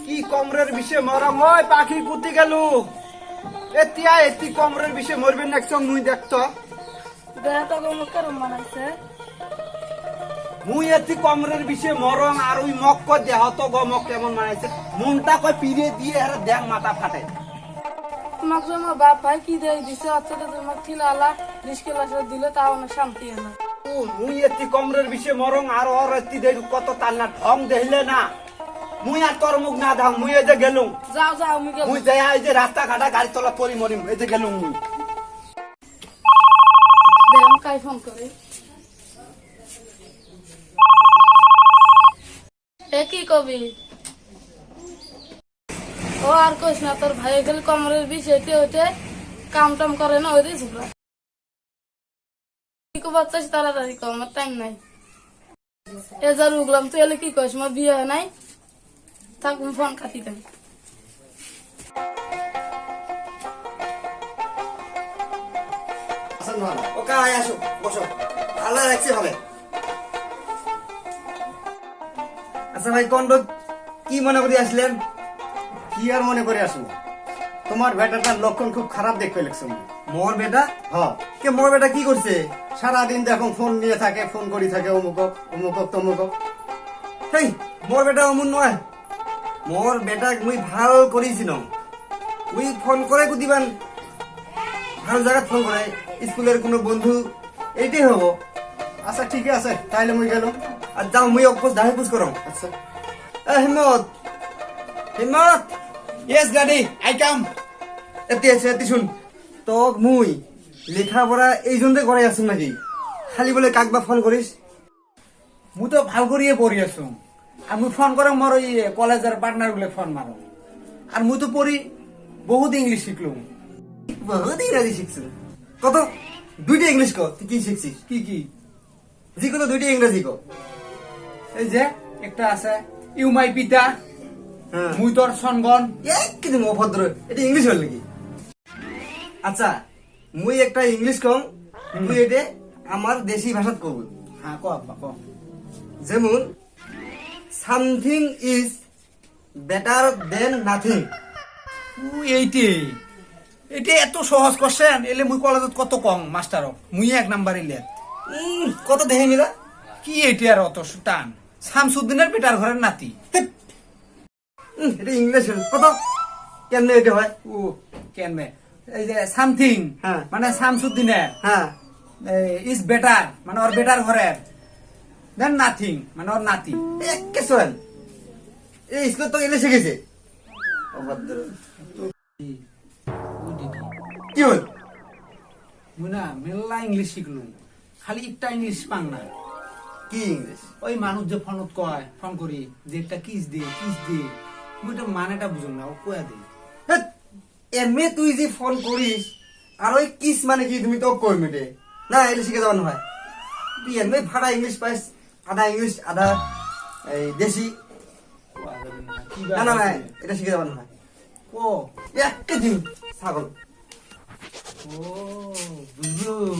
কি কমরের বিষে মরম হয় পাখি কুতি গেল এতিয়া এতি কমরের বিষে মরবেন না মুই দেখতো দেহটা গমকের মানাইছে মুই এতি কমরের বিষে মরম আর ওই মক্ক দেহ তো গমক কেমন মানাইছে মনটা কই পিরে দিয়ে আর দেখ মাথা ফাটে তোমাকে আমার বাপ ভাই কি দিয়ে দিছে অথচ তোমাকে ঠিলালা নিষ্কেলাসে দিলে তাও অনেক শান্তি এলো ও মুই এতি কমরের বিষে মরম আর ওর এতি দেই কত তালনা ঢং দেইলে না মুই আর তোর মুখ না দাও মুই এই যে গেলুম যাও যাও আমি গেলাম মুই যাই এই যে রাস্তা ঘাটা গাড়ি তলা পরি মরিম এই যে গেলুম মুই দেম কাই ফোন করে এ কি কবি ও আর কইস না তোর ভাই গেল কমরের বিষ হইতে হইতে কাম টাম করে না ওই ঝগড়া কি কো বাচ্চা তাড়াতাড়ি কম আমার টাইম নাই এ যা রুগলাম তুই এলে কি কইস আমার বিয়ে হয় নাই থাক ফোন কাটি দেন ওকে আয় আসো বসো আল্লাহ রাখছি হবে আচ্ছা ভাই কোন কি মনে করে আসলেন কি আর মনে করে আসুন তোমার বেটাটার লক্ষণ খুব খারাপ দেখতে লাগছে মোর বেটা হ্যাঁ কে মোর বেটা কি করছে সারাদিন দেখো ফোন নিয়ে থাকে ফোন করি থাকে অমুক অমুক তমুক হেই মোর বেটা অমন নয় মোর বেটা মুই ভাল করেছিল মুই ফোন করে দিবান ভাল জায়গা ফোন করে স্কুলের কোনো বন্ধু এইটাই হব আচ্ছা ঠিক আছে তাইলে মুই গেল আর যাও মুই অপোজ দাহি পুজ করো আচ্ছা হিম্মত হিম্মত ইয়েস গাড়ি আই কাম এতি আছে এতি শুন তো মুই লেখাপড়া এই জন্য করে আসুন নাকি খালি বলে কাকবা ফোন করিস মু তো ভাল করিয়ে পড়ি আছো আর মুই ফোন করে মোর ওই কলেজের পার্টনার গুলো ফোন মারো আর মুই তো পড়ি বহুত ইংলিশ শিখলুম বহুত ইংরাজি শিখছিস কত দুইটা ইংলিশ কো তুই কি শিখছিস কি কি জি কত দুইটা ইংরেজি কো এই যে একটা আছে ইউ মাই পিতা হ্যাঁ মুই তোর সনগন কিন্তু অভদ্র এটা ইংলিশ হল নাকি আচ্ছা মুই একটা ইংলিশ কম তুই এটা আমার দেশি ভাষাত কব হ্যাঁ ক আব্বা ক যেমন something is better then nothing এইটে এটা এত সহজ কোশ্চেন এলে মুই কলেজত কত কম মাস্টার মুই এক নাম্বার এলে কত দেখে মিলা কি এইটা আর অত টান শামসুদ্দিনের বেটার ঘরের নাতি এটা ইংলিশ হল কত কেমনে এটা হয় ও কেন এই যে সামথিং হ্যাঁ। মানে শামসুদ্দিনের হ্যাঁ ইজ বেটার মানে ওর বেটার ঘরের দেন নাথিং মানে ওর নাতি একে সোয়াল এই স্কুল তো এলে শিখেছে অভদ্র কি হল মুই না মেলা ইংলিশ শিখলুম খালি একটা ইংলিশ পাং না কি ইংলিশ ওই মানুষ যে ফোনত কয় ফোন করি যে একটা কিস দে মুই তো মানেটা বুঝুম না ও কয়া দে এমনি তুই যে ফোন করিস আর ওই কিস মানে কি তুমি তো কই মেটে না এলে শিখে যাওয়ানো হয় তুই এমনি ভাড়া ইংলিশ পাইস আধা ইংলিশ আধা এই দেশি না না না এটা শিখে যাওয়ানো হয় ও একটা দিন ছাগল ও বুঝলুম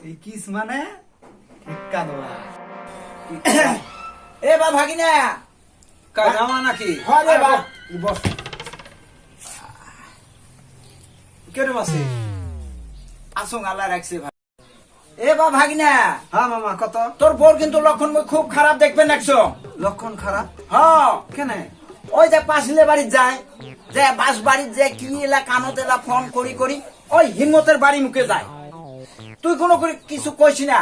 এই কিস মানে ঠেক্কা দেওয়া এ বা ভাগিনা কাজামা নাকি হ্যাঁ রে বাপ বস কেন বাসে আসুন আল্লাহ রাখছে ভাই এ বা ভাগিনা হ্যাঁ মামা কত তোর বোর কিন্তু লক্ষণ খুব খারাপ দেখবেন একশো লক্ষণ খারাপ হ্যাঁ কেন ওই যে পাশলে বাড়ি যায় যে বাস বাড়ির যে কি এলা কানত এলা ফোন করি করি ওই হিম্মতের বাড়ি মুখে যায় তুই কোনো কিছু কইস না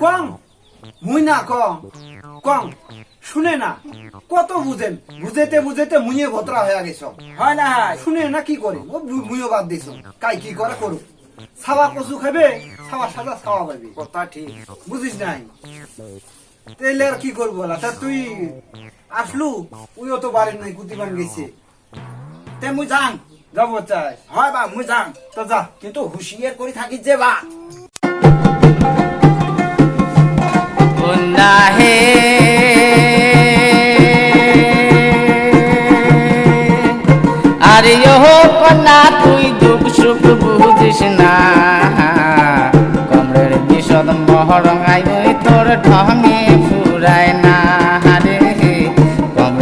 কম মুই না কম কম শুনে না কত বুঝেন বুঝেতে বুঝেতে মুইয়ে ভতরা হয়ে গেছ হয় না হয় শুনে না কি করে ও মুইও বাদ দিছ কাই কি করে করুক ছাওয়া কচু খাবে ছাওয়া সাদা ছাওয়া পাবি কথা ঠিক বুঝিস নাই তাইলে আর কি করবো বলা তা তুই আসলু উইও তো বাড়ির নাই কুতিবান গেছে তে মুই যাং যাবো চাই হয় বা মুই যাং তো যা কিন্তু হুঁশিয়ার করে থাকিস যে বা হে আরে ও কন্যা তুই দুঃখ সুখ বুঝিস না কমরের বিষদ মহরঙাই তোর ঢঙে ফুরায় না রে কমরের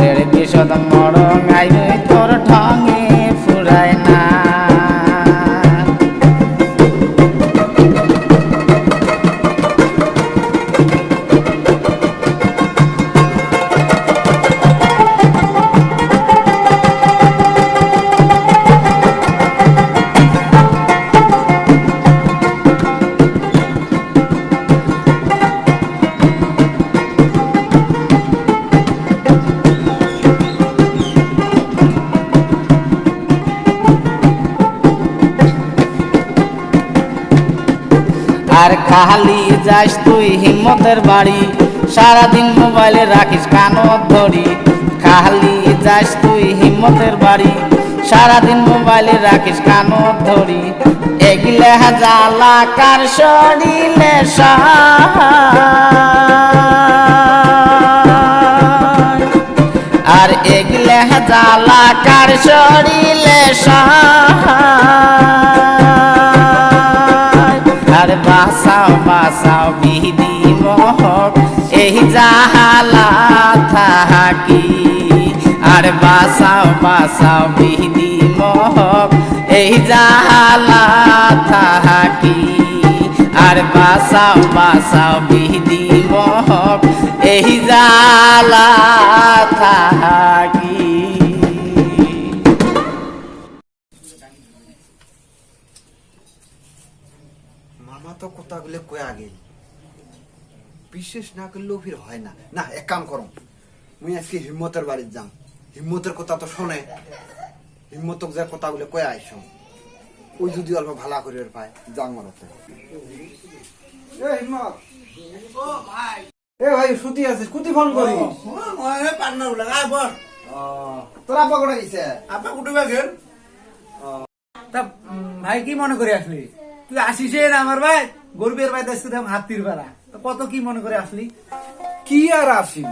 খালি যাস তুই হিম্মতের বাড়ি সারাদিন মোবাইলে রাখিস কানত ধরি খালি যাস তুই হিম্মতের বাড়ি সারাদিন মোবাইলে রাখিস কানত ধরি এগিলে জ্বালা কার শরীরে আর এগিলে জ্বালা কার শরীরে আর বাসাও বাসাও বিধি মহক এই জাহালা থাকি আর বাসাও বাসাও বিধি মহক এই জাহালা থাকি আর বাসাও বাসাও বিধি মহক এই জালা থাকি। মামা তো কথাগুলো কয়ে আগে বিশ্বাস না করলেও ফির হয় না। না এক কাম করো, মুই আজকে হিম্মতের বাড়ির যাম, হিম্মতের কথা তো শোনে, হিম্মতক যে কথাগুলো কয়ে আইস ওই যদি অল্প ভালা করে পায় যাং মারাতে। হিম্মত এ ভাই সুতি আছিস কুতি ফোন করিস? তোর আপা কোটা গেছে? তা ভাই কি মনে করে আসলি? তুই আসিস না আমার ভাই গরিবের ভাই দেখছি হাতির বেড়া, তো কত কি মনে করে আসলি? কি আর আসি,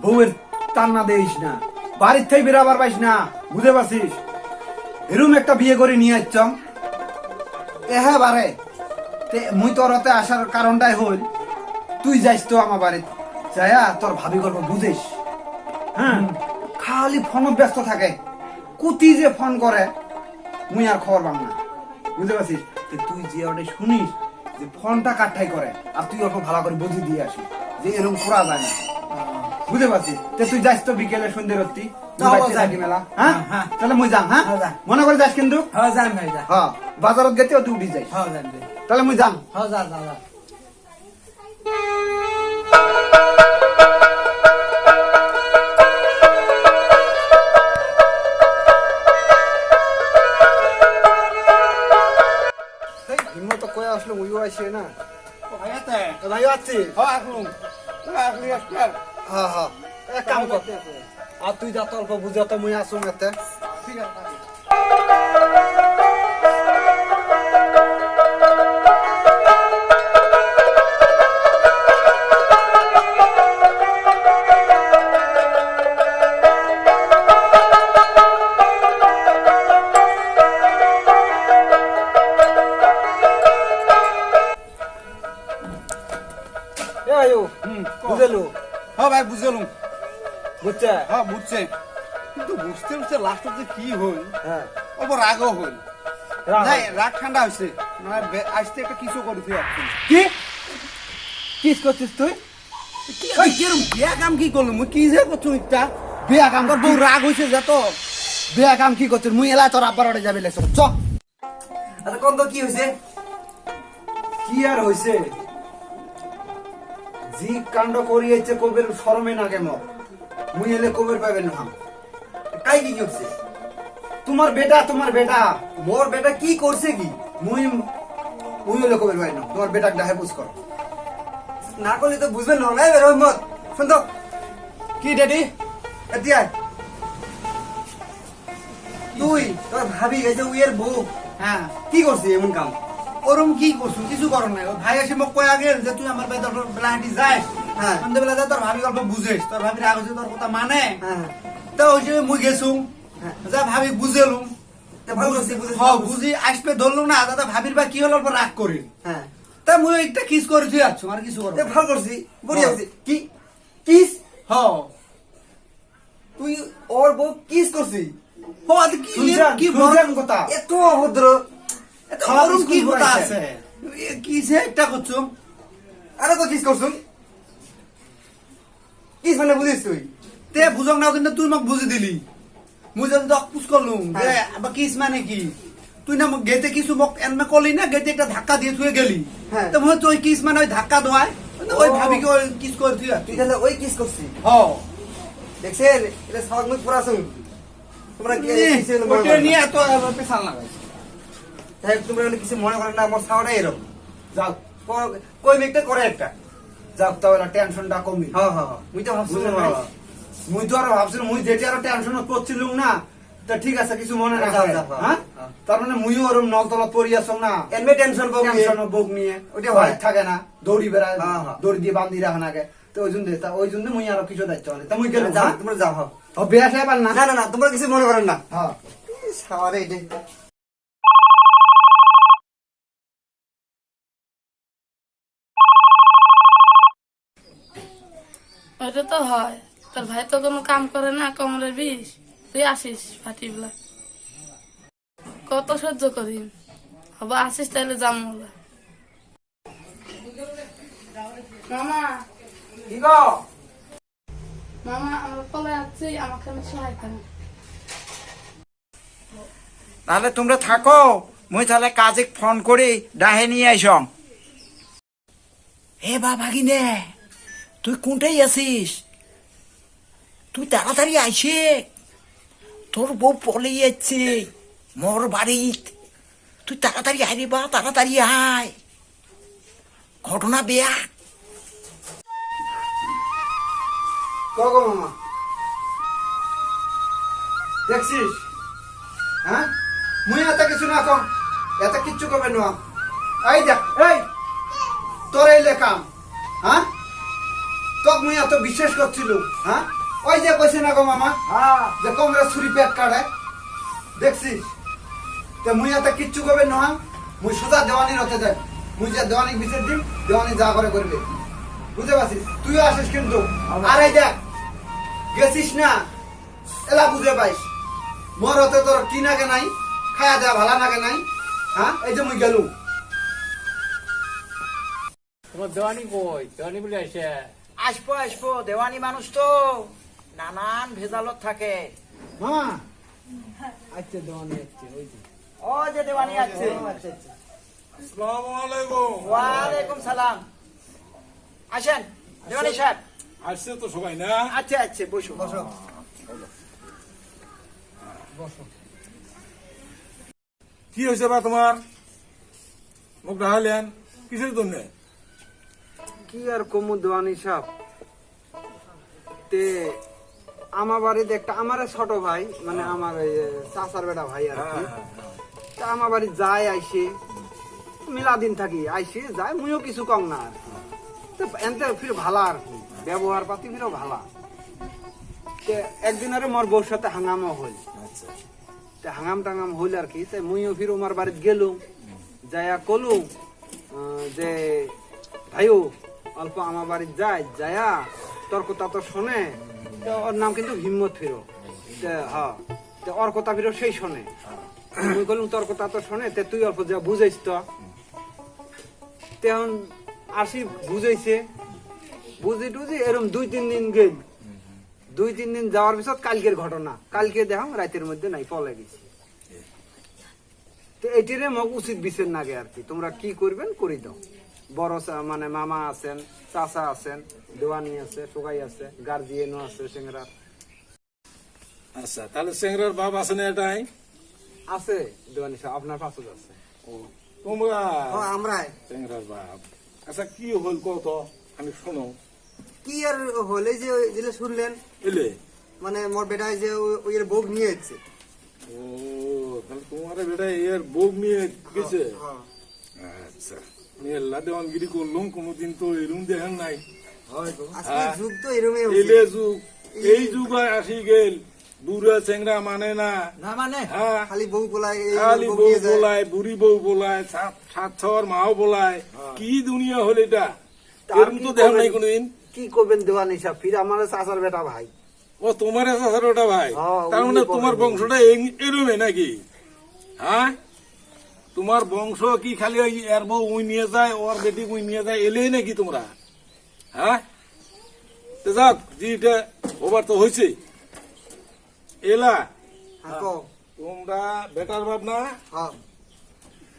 বউয়ের টান্না দেইস না, বাড়ির থেকে বেরাবার পাইস না, বুঝে পারছিস? এরম একটা বিয়ে করে নিয়ে আসছম হ্যাঁ বারে মুই তোর হাতে আসার কারণটাই হইল তুই যাইস তো আমার বাড়িতে যাইয়া তোর ভাবি গল্প বুঝিস। হ্যাঁ খালি ফোন ব্যস্ত থাকে, কুতি যে ফোন করে মুই আর খবর পাম না, বুঝতে পারছিস? তুই যে ওটা শুনিস যে ফোনটা কাটঠাই করে আর তুই অল্প ভালো করে বুঝি দিয়ে আসি যে এরকম করা যায় না, বুঝতে পারছিস? তুই যাইস তো বিকেলে সন্ধ্যে রত্তি মেলা। হ্যাঁ তাহলে মুই যাম। হ্যাঁ মনে করে যাস কিন্তু। হ্যাঁ যান ভাই যা। হ্যাঁ বাজারত গেতে তুই উঠি যাই। হ্যাঁ যান ভাই। তাহলে মুই যাম। হ্যাঁ যা যা যা। হিম্মত কয়ে আসলো মুইও আসি না। ভাইয়াতে ভাইও আসছি। হ্যাঁ আসুন আসলি আসলাম। হ্যাঁ হ্যাঁ এক কাম কর, আর তুই যা অল্প বুঝে তো মুই আসুন এতে। ঠিক আছে। এ ভাইও বুঝেলু? হ্যাঁ ভাই বুঝলাম। বুঝছে? হ্যাঁ বুঝছে, কিন্তু বুঝতে বুঝতে লাস্টে যে কি হল হ্যাঁ অল্প রাগও হল। রাগ নাই হল। রাগ ঠান্ডা হয়েছে, মানে আসতে একটা কিছু করেছে। কি কিস করছিস তুই? কিরম বিয়া কাম কি করলো মুই কি যে করছো একটা বিয়া কাম তোর বউ রাগ হয়েছে যত। বিয়া কাম কি করছিস? মুই এলা তোর আব্বার ওটা যাবি লেছ চ। আচ্ছা কোন তো কি হয়েছে? কি আর হইছে, জি কাণ্ড করিয়েছে কবির শরমে না কেন, মুই এলে কবির পাবেন না। কাই কি হচ্ছে? তোমার বেটা মোর বেটা কি করছে কি? মুই মুই এলে কবির পাবেন না, তোমার বেটাক ডাহে বুঝ কর। না করলে তো বুঝবেন না। নাই রহমত শুন তো কি ড্যাডি? এতিয়া তুই তোর ভাবি এই যে উইয়ের বউ হ্যাঁ কি করছিস এমন কাম? ওরম কি করছো? কিছু করো নাই। ওর ভাই এসে মোক কয়ে আগে যে তুই আমার ভাই তোর বেলাহাটি যাস, হ্যাঁ। সন্ধ্যেবেলা যা তোর ভাবি গল্প বুঝেস, তোর ভাবি রাগ হয়েছে তোর কথা মানে। হ্যাঁ তো ওই যে মুই গেছুম, যা ভাবি বুঝেলুম। তা ভালো করছিস, বুঝেছিস? হ্যাঁ বুঝি আসবে ধরলুম না, দাদা ভাবির বা কি হলো অল্প রাগ করি। হ্যাঁ তা মুই একটা কিস করে তুই আছো, আর কিছু করো তে ভালো করছি, বড়িয়া করছি। কি কিস? হ্যাঁ তুই ওর বউ কিস করছিস? হ্যাঁ কি কি শুনছেন কথা? এত অভদ্র, এত খারাপ ওরম কি স্কুল কথা করাইছে। আছে? কি যে একটা করছো? আরে তো কিস করছুন? কিস মানে বুঝিস তুই? তে বুঝক না কিন্তু তুই মোক বুঝি দিলি। মুই যদি তোক পুষ করলুম যে হ্যাঁ। আবার কিস মানে কি, তুই না মোক গেতে কিছু মোক এনমে করলি না, গেতে একটা ধাক্কা দিয়ে তুই গেলি। হ্যাঁ। তো মই তুই কিস মানে ওই ধাক্কা দোয়ায় ওই ভাবি কি ওই কিস করে তুই তুই তাহলে ওই কিস করছিস? হ্যাঁ দেখছেন এটা সবাই মুখ পড়াছুন। তোমরা কি কিসে মনে ওটা করো নিয়ে না? এত পেছাল লাগাইছে। তাই তোমরা কিছু মনে করো না, আমার সাওয়াটা এরকম। যাও কই মেঘটা করে একটা। যাক তাহলে টেনশনটা কমি। হ্যাঁ হ্যাঁ হ্যাঁ, মুই তো ভাবছিলাম বুঝলেন ভাই? হ্যাঁ। মুই তো আরো ভাবছিলাম মুই যেটি আরো টেনশন করছিলাম না, তা ঠিক আছে কিছু মনে না আচ্ছা, করে, আচ্ছা, হ্যাঁ? হ্যাঁ। তার মানে মুইও ওরম নলতলা পড়িয়াছ না, এমনি টেনশন পাবো টেনশন বুক নিয়ে ওটা বাড়ি হয়। থাকে না, দৌড়ি বেড়ায়, হ্যাঁ, হ্যাঁ। দৌড়ি দিয়ে বান্ধি রাখা নাগে, তো ওই জন্য মুই আরো কিছু দায়িত্ব নেই। তা মুই গেলাম, যাও, হ্যাঁ? তোমরা যাও হ্যাঁ। ও বিয়া সাহেব আর না? না না না, তোমরা কিছু মনে করেন না। হ্যাঁ। সাওয়ারে এটা ওটা তো হয়, তোর ভাই তো কোনো কাম করে না, কোমরের বিষ, তুই আসিস ফাটিবলা, কত সহ্য করি, হবা আসিস তাহলে যাম বলে। মামা কি গো? মামা আমরা পলে যাচ্ছি, আমাকে আমি সহায় করেন। তাহলে তোমরা থাকো, মুই তাহলে কাজে ফোন করি ডাহে নিয়ে আইস। হে ভাগিনে, তুই কোনটাই আছিস? তুই তাড়াতাড়ি আইসে, তোর বউ পলে যাচ্ছে মোর বাড়িত। তুই তাড়াতাড়ি আয় রে বা, তাড়াতাড়ি আয়, ঘটনা বেয়া। কগো মামা, দেখছিস, হ্যাঁ? মুই এত কিছু না কম, এত কিচ্ছু কবে না। এই দেখ, এই তোর এই লেখাম, হ্যাঁ? তোক মুই এত বিশ্বাস করছিল, হ্যাঁ? ওই যে কইছে না গো মামা, যে কংগ্রেস ছুরি পেট কাটে, দেখছিস? তে মুই এত কিচ্ছু কবে না, মুই সোজা দেওয়ানির হতে যাই। মুই যে দেওয়ানি বিচার দিম, দেওয়ানি যা করে করবে, বুঝতে পারছিস? তুইও আসিস কিন্তু। আর এই দেখ, গেছিস না, এলা বুঝে পাইস মোর হতে তোর কি নাগে নাই, খায়া দেওয়া ভালা নাগে নাই, হ্যাঁ? এই যে মুই গেলুম। তোমার দেওয়ানি কই? দেওয়ানি বলে আসে। আসবো আসবো, দেওয়ানি মানুষ তো নানান ভেজালত থাকে। মামা, আচ্ছা দেওয়ানি আচ্ছা, ওই যে। ও যে দেওয়ানি আছে। আসসালামু আলাইকুম। ওয়ালাইকুম সালাম। আসেন দেওয়ানি সাহেব। আসছে তো সবাই না? আচ্ছা আচ্ছা, বসো বসো। কি হয়েছে বা তোমার? মুখ ঢাকালেন কিসের জন্য? কি আর কমু দেওয়ানি সাহেব, তে আমার বাড়িতে একটা, আমার ছোট ভাই, মানে আমার ওই চাচার বেটা ভাই আর কি, তা আমার বাড়ি যায় আইসে, মেলা দিন থাকি, আইসে যায়, মুইও কিছু কম না আর কি। তা এনতে ফির ভালা আর কি, ব্যবহার পাতি ফিরও ভালা। তে একদিন আরে মোর বউর সাথে হাঙ্গামা হইল, তে হাঙ্গাম টাঙ্গাম হইল আর কি। তাই মুইও ফির ওমার বাড়িতে গেলুম, যাইয়া কলু যে ভাইও অল্প আমার বাড়িতে যায়, যায়া তোর কথা তো শোনে, তো ওর নাম কিন্তু হিম্মত ফিরো, হ্যাঁ, ওর কথা ফিরো সেই শোনে। মুই বললাম তোর কথা তো শোনে, তে তুই অল্প যা বুঝাইস তো। তেমন আসি বুঝাইছে, বুঝি টুঝি এরকম 2-3 দিন গেল। 2-3 দিন যাওয়ার পিছত কালকের ঘটনা, কালকে দেখাম রাতের মধ্যে নাই পলে গেছি। তো এটিরে মগ উচিত বিচার নাগে আর কি, তোমরা কি করবেন করি দাও। বড় মানে মামা আছেন, চাচা আছেন, দেওয়ানি আছে, সোগাই আছে, গার্জিয়ানও আছে, সেংরা আচ্ছা, তাহলে চেংরার বাপ আছে না এটাই? আছে, দেওয়ানি সাহেব আপনার পাশে আছে। তোমরা আমরাই চেংরার বাপ। আচ্ছা, কি হল কত আমি শোনো। কি আর হলে যে ওই যেটা শুনলেন, এলে মানে মোর বেটায় যে ওই এর বউ নিয়ে যাচ্ছে। ও, তাহলে তোমার বেটা এর বউ নিয়ে গেছে? হ্যাঁ আচ্ছা, মেলা দেওয়ানগিরি করলাম, কোনোদিন তো এরম দেখেন নাই। আজকে যুগ তো এরমই এলে যুগ, এই যুগ আসি গেল, বুড়া চেংরা মানে না। না মানে হ্যাঁ, খালি বউ বলায়, খালি বউ বলায়, বুড়ি বউ বলায়, সাত ছর মাও বলায়, কি দুনিয়া হল এটা? এরকম তো দেখেন নাই কোনোদিন। কি করবেন দেওয়ানি সাহেব, ফির আমার চাচার বেটা ভাই। ও তোমার ওটা ভাই, হ্যাঁ, তার মানে উনি তোমার বলেন। বংশটা এরমে নাকি? হ্যাঁ, তোমার বংশ কি খালি ওই এর বউ উই নিয়ে যায়, ওর বেটি উই নিয়ে যায়, এলেই নাকি তোমরা? হ্যাঁ, তো যাক, যেটা ওবার তো হয়েছে। এলা তোমরা বেটার বাপ না, হ্যাঁ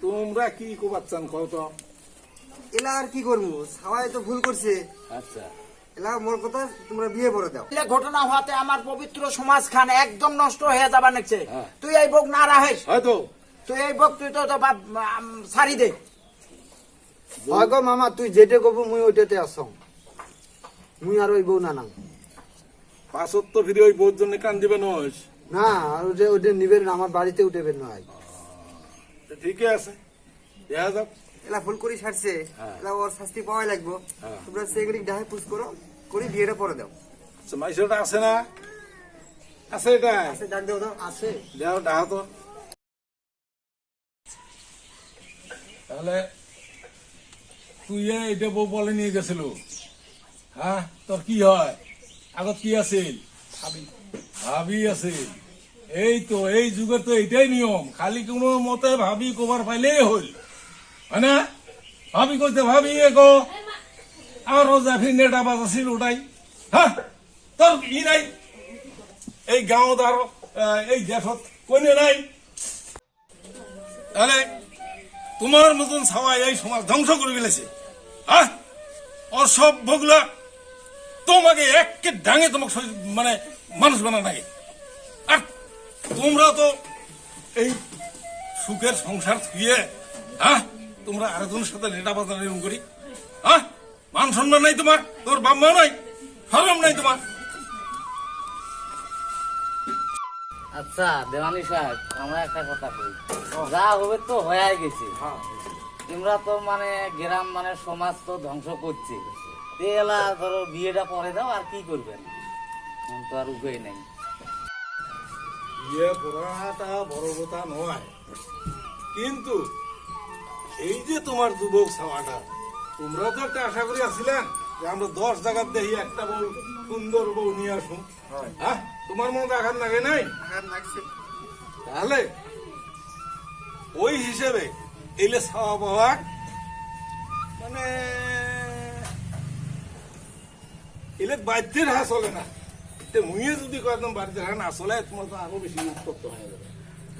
তোমরা কি কোবার চান কও তো? এলা আর কি করবো, সবাই তো ভুল করছে। আচ্ছা, এলা মোর কথা তোমরা বিয়ে করে দাও। এলে ঘটনা হওয়াতে আমার পবিত্র সমাজ খান একদম নষ্ট হয়ে যাবার নেছে। হ্যাঁ। তুই এই বক না রাখিস, হয়তো তুই এই বক তুই তো বাপ সারি দে। হয় গো মামা তুই যেটা কব মুই ওইটাতে আসম মুই আর ওই বউ না নাম পাঁচত তো ফিরে ওই বউর জন্য কান দিবে নয়। না আর ওটা ওটা নিবেন না, আমার বাড়িতে উঠেবেন না হয়। তো ঠিকই আছে, দেখা যাক। এলা ফুল করি ছাড়ছে, এলা ওর শাস্তি পাওয়াই লাগবো। তোমরা সেগুলি ডাহে পুষ করো, করি বিয়েটা পরে দাও। আচ্ছা, মাইসেটা আছে না? আছে এটা? আছে, ডাক দেও তো। আছে দেও ডাহা তো। তাহলে তুই এটা বউ বলে নিয়ে গেছিল, হ্যাঁ? তোর কি হয়? আগত কি আছিল? ভাবি আছিল। এই তো এই যুগের তো এইটাই নিয়ম, খালি কোনো মতে ভাবি কবার পাইলেই হইল, হয় না? ভাবি কইতে ভাবি গো আরো জাফি নেটা বাজাছিল ওটাই, হ্যাঁ? তোর ই নাই এই গাঁৱত আর এই দেশত কোনে নাই? তাহলে তোমার মতন সবাই এই সমাজ ধ্বংস করে ফেলেছে, হ্যাঁ? অসভ্যগুলা তোমাকে একে ডাঙে তোমাকে মানে মানুষ বানা নাকি? আর তোমরা তো এই সুখের সংসার থুয়ে, হ্যাঁ, তোমরা আরেকজনের সাথে নেটা বাজার এরকম করি, হ্যাঁ? মান সম্মান নাই তোমার, তোর বাপ মা নাই, শরম নাই তোমার। আচ্ছা দেওয়ানি সাহেব, আমরা একটা কথা কই, যা হবে তো হয়ে গেছে। তোমরা তো মানে গ্রাম মানে সমাজ তো ধ্বংস করছে, এলা ধরো বিয়েটা পরে দাও, আর কি করবেন? তো আর উপায় নাই। বিয়ে পড়াটা বড় কথা নয়, কিন্তু এই যে তোমার যুবক ছাওয়াটা, তোমরাও তো একটা আশা করি আসছিলেন যে আমরা 10 জায়গার দেখি একটা বউ, সুন্দর বউ নিয়ে আসুন, হ্যাঁ? তোমার মনে আঘাত লাগে নাই? তাহলে ওই হিসেবে এলে ছাওয়া পাওয়া মানে এলে বাধ্যের হা চলে না। মুয়ে যদি একদম বাড়িতে হ্যাঁ না চলে, তোমার তো আরো বেশি উত্তপ্ত হয়ে যাবে।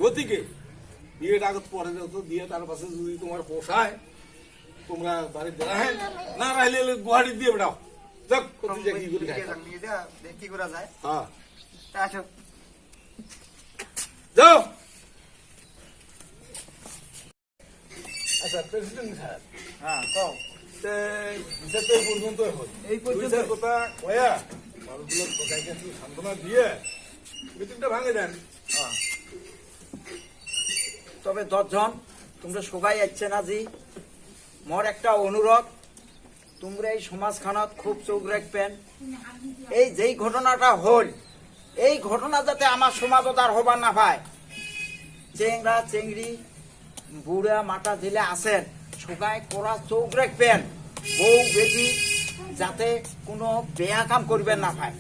গতিকে বিয়েটা আগত পরে যেত দিয়ে তার পাশে যদি তোমার পোষায়, তোমরা বাড়িতে রাখেন, না রাখলে গুয়াহাটি দিয়ে বেড়াও, যাক কোথায় যা কি করে খাই। কি করা যায়? হ্যাঁ, তা আসো। যাও। আচ্ছা প্রেসিডেন্ট সাহেব, হ্যাঁ, কও। হিসাবটা এই পর্যন্ত হল। এই পর্যন্ত কথা কয়া মানুষগুলো সবাইকে একটু সান্ত্বনা দিয়ে মিটিংটা ভাঙে দেন। তবে 10 জন তোমরা সবাই যাচ্ছে না জি, মোর একটা অনুরোধ, তোমরা এই সমাজখানত খুব চোখ রাখবেন। এই যেই ঘটনাটা হল, এই ঘটনা যাতে আমার সমাজত আর হবার না পায়। চেংরা চেংড়ি বুড়া মাটা দিলে আছেন, সবাই করা চোখ রাখবেন, বউ বেটি যাতে কোনো বেয়া কাম করবেন না পায়।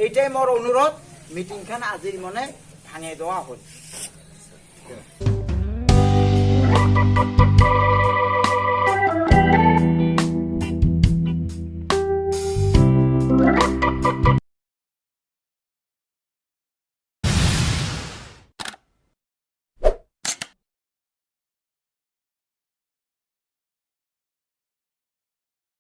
এইটাই মোর অনুরোধ। মিটিংখান আজির মনে ভাঙে দেওয়া হল।